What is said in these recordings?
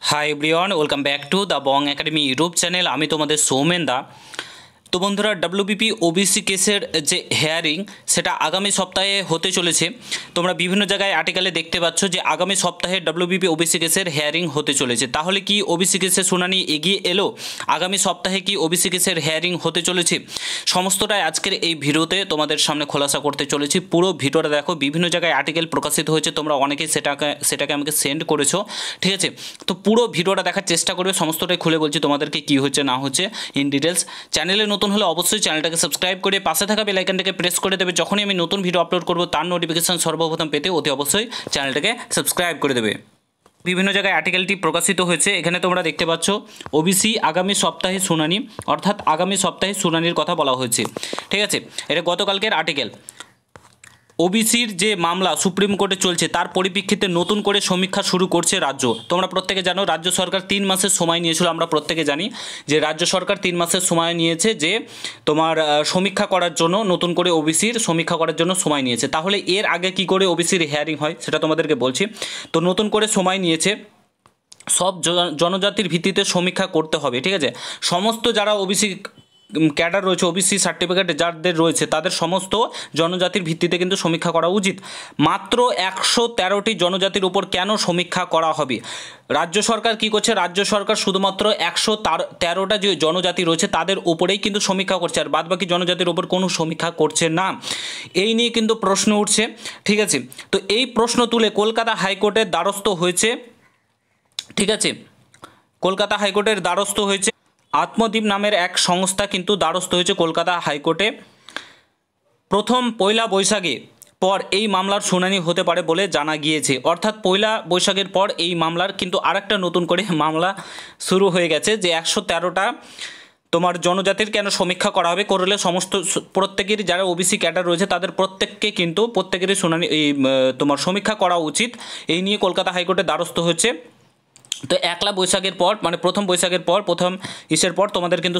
Hi everyone, welcome back to the Bong academy YouTube channel. আমি তোমাদের সৌমেন দা। তো বন্ধুরা, ডব্লিউবিপি ওবিসি কেসের যে হেয়ারিং সেটা আগামী সপ্তাহে হতে চলেছে। তোমরা বিভিন্ন জায়গায় আর্টিকেলে দেখতে পাচ্ছ যে আগামী সপ্তাহে ডব্লিউবিপি ওবিসি কেসের হেয়ারিং হতে চলেছে। তাহলে কি ওবিসি কেসের শুনানি এগিয়ে এলো? আগামী সপ্তাহে কি ওবিসি কেসের হেয়ারিং হতে চলেছে? সমস্তটাই আজকের এই ভিডিওতে তোমাদের সামনে খোলাসা করতে চলেছি। পুরো ভিডিওটা দেখো, বিভিন্ন জায়গায় আর্টিকেল প্রকাশিত হয়েছে, তোমরা অনেকেই সেটাকে আমাকে সেন্ড করেছো, ঠিক আছে? তো পুরো ভিডিওটা দেখার চেষ্টা করবে, সমস্তটাই খুলে বলছি তোমাদেরকে কী হচ্ছে না হচ্ছে ইন ডিটেলস। চ্যানেলে নতুন হলে অবশ্যই চ্যানেলটাকে সাবস্ক্রাইব করে পাশে থাকা বেল আইকনটাকে প্রেস করে দেবে। যখনই আমি নতুন ভিডিও আপলোড করব তার নোটিফিকেশন সর্বপ্রথম পেতে অতি অবশ্যই চ্যানেলটাকে সাবস্ক্রাইব করে দেবে। বিভিন্ন জায়গায় আর্টিকেলটি প্রকাশিত হয়েছে, এখানে তোমরা দেখতে পাচ্ছ ওবিসি আগামী সপ্তাহে শুনানি, অর্থাৎ আগামী সপ্তাহে শুনানির কথা বলা হয়েছে, ঠিক আছে? এটা গতকালকের আর্টিকেল। ওবিসির যে মামলা সুপ্রিম কোর্টে চলছে তার পরিপ্রেক্ষিতে নতুন করে সমীক্ষা শুরু করছে রাজ্য। তোমরা প্রত্যেকে জানো রাজ্য সরকার 3 মাসের সময় নিয়েছিল। আমরা প্রত্যেকে জানি যে রাজ্য সরকার 3 মাসের সময় নিয়েছে যে তোমার সমীক্ষা করার জন্য, নতুন করে ওবিসির সমীক্ষা করার জন্য সময় নিয়েছে। তাহলে এর আগে কি করে ওবিসির হিয়ারিং হয় সেটা তোমাদেরকে বলছি। তো নতুন করে সময় নিয়েছে, সব জনজাতির ভিত্তিতে সমীক্ষা করতে হবে, ঠিক আছে? সমস্ত যারা ওবিসি ক্যাডার রয়েছে, ওবিসি সার্টিফিকেট যাদের রয়েছে তাদের সমস্ত জনজাতির ভিত্তিতে কিন্তু সমীক্ষা করা উচিত। মাত্র 113টি জনজাতির উপর কেন সমীক্ষা করা হবে? রাজ্য সরকার কি করছে? রাজ্য সরকার শুধুমাত্র 113টা যে জনজাতি রয়েছে তাদের উপরেই কিন্তু সমীক্ষা করছে, আর বাদবাকি জনজাতির উপর কোনো সমীক্ষা করছে না। এই নিয়ে কিন্তু প্রশ্ন উঠছে, ঠিক আছে? তো এই প্রশ্ন তুলে কলকাতা হাইকোর্টের দ্বারস্থ হয়েছে, ঠিক আছে? কলকাতা হাইকোর্টের দ্বারস্থ হয়েছে আত্মদ্বীপ নামের এক সংস্থা, কিন্তু দ্বারস্থ হয়েছে কলকাতা হাইকোর্টে। প্রথম পয়লা বৈশাখে পর এই মামলার শুনানি হতে পারে বলে জানা গিয়েছে। অর্থাৎ পয়লা বৈশাখের পর এই মামলার কিন্তু আরেকটা নতুন করে মামলা শুরু হয়ে গেছে, যে 113টা তোমার জনজাতির কেন সমীক্ষা করা হবে, করলে সমস্ত প্রত্যেকেরই যারা ওবিসি ক্যাডার রয়েছে তাদের প্রত্যেকেরই শুনানি এই তোমার সমীক্ষা করা উচিত। এই নিয়ে কলকাতা হাইকোর্টের দ্বারস্থ হচ্ছে। তো 1লা বৈশাখের পর, মানে প্রথম বৈশাখের পর, প্রথম ইসের পর তোমাদের কিন্তু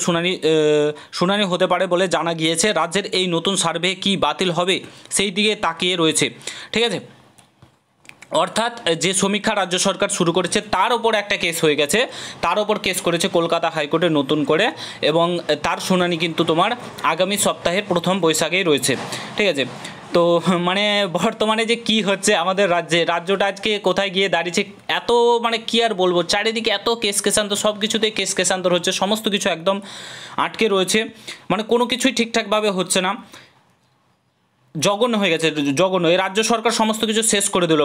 শুনানি হতে পারে বলে জানা গিয়েছে। রাজ্যের এই নতুন সার্ভে কি বাতিল হবে সেই দিকে তাকিয়ে রয়েছে, ঠিক আছে? অর্থাৎ যে সমীক্ষা রাজ্য সরকার শুরু করেছে তার ওপর একটা কেস হয়ে গেছে, তার ওপর কেস করেছে কলকাতা হাইকোর্টে নতুন করে, এবং তার শুনানি কিন্তু তোমার আগামী সপ্তাহের প্রথম বৈশাখেই রয়েছে, ঠিক আছে? তো মানে বর্তমানে যে কি হচ্ছে আমাদের রাজ্যটা আজকে কোথায় গিয়ে দাঁড়িয়েছে, এত মানে কি আর বলবো, চারিদিকে এত কেস কেসান্তর, সব কিছুতেই কেস কেসান্তর হচ্ছে, সমস্ত কিছু একদম আটকে রয়েছে, মানে কোনো কিছুই ঠিকঠাকভাবে হচ্ছে না, জঘন্য হয়ে গেছে, জঘন্য। এই রাজ্য সরকার সমস্ত কিছু শেষ করে দিল।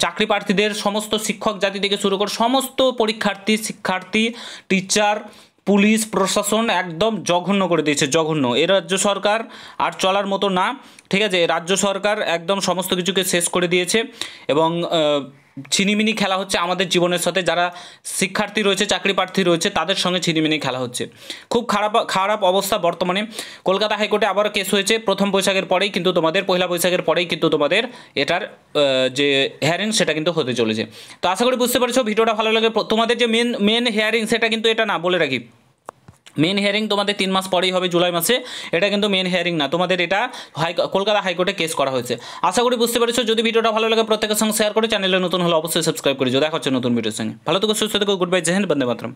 চাকরি প্রার্থীদের, সমস্ত শিক্ষক জাতি থেকে শুরু করে সমস্ত পরীক্ষার্থী, শিক্ষার্থী, টিচার, পুলিশ প্রশাসন একদম জঘন্য করে দিয়েছে, জঘন্য। এই রাজ্য সরকার আর চলার মতো না, ঠিক আছে? রাজ্য সরকার একদম সমস্ত কিছুকে শেষ করে দিয়েছে, এবং ছিনিমিনি খেলা হচ্ছে আমাদের জীবনের সাথে। যারা শিক্ষার্থী রয়েছে, চাকরি প্রার্থী রয়েছে, তাদের সঙ্গে ছিনিমিনি খেলা হচ্ছে। খুব খারাপ অবস্থা বর্তমানে। কলকাতা হাইকোর্টে আবার কেস হয়েছে প্রথম বৈশাখের পরেই, কিন্তু তোমাদের পয়লা বৈশাখের পরেই কিন্তু তোমাদের এটার যে হেয়ারিং সেটা কিন্তু হতে চলেছে। তো আশা করি বুঝতে পারছো। ভিডিওটা ভালো লাগে। তোমাদের যে মেন হেয়ারিং সেটা কিন্তু এটা না, বলে রাখি, মেন হিয়ারিং তোমাদের 3 মাস পরেই হবে, জুলাই মাসে। এটা কিন্তু মেন হিয়ারিং না, তোমাদের এটা কলকাতা হাইকোর্টে কেস করা হয়েছে। আশা করি বুঝতে পেরেছো। যদি ভিডিওটা ভালো লাগে প্রত্যেকের সঙ্গে শেয়ার করে, চ্যানেলে নতুন হলে অবশ্যই সাবস্ক্রাইব করে দিও। দেখা হচ্ছে নতুন ভিডিওর সঙ্গে। ভালো থেকো, সুস্থ থেকো, গুড বাই, জয় হিন্দ, বন্দে মাতরম।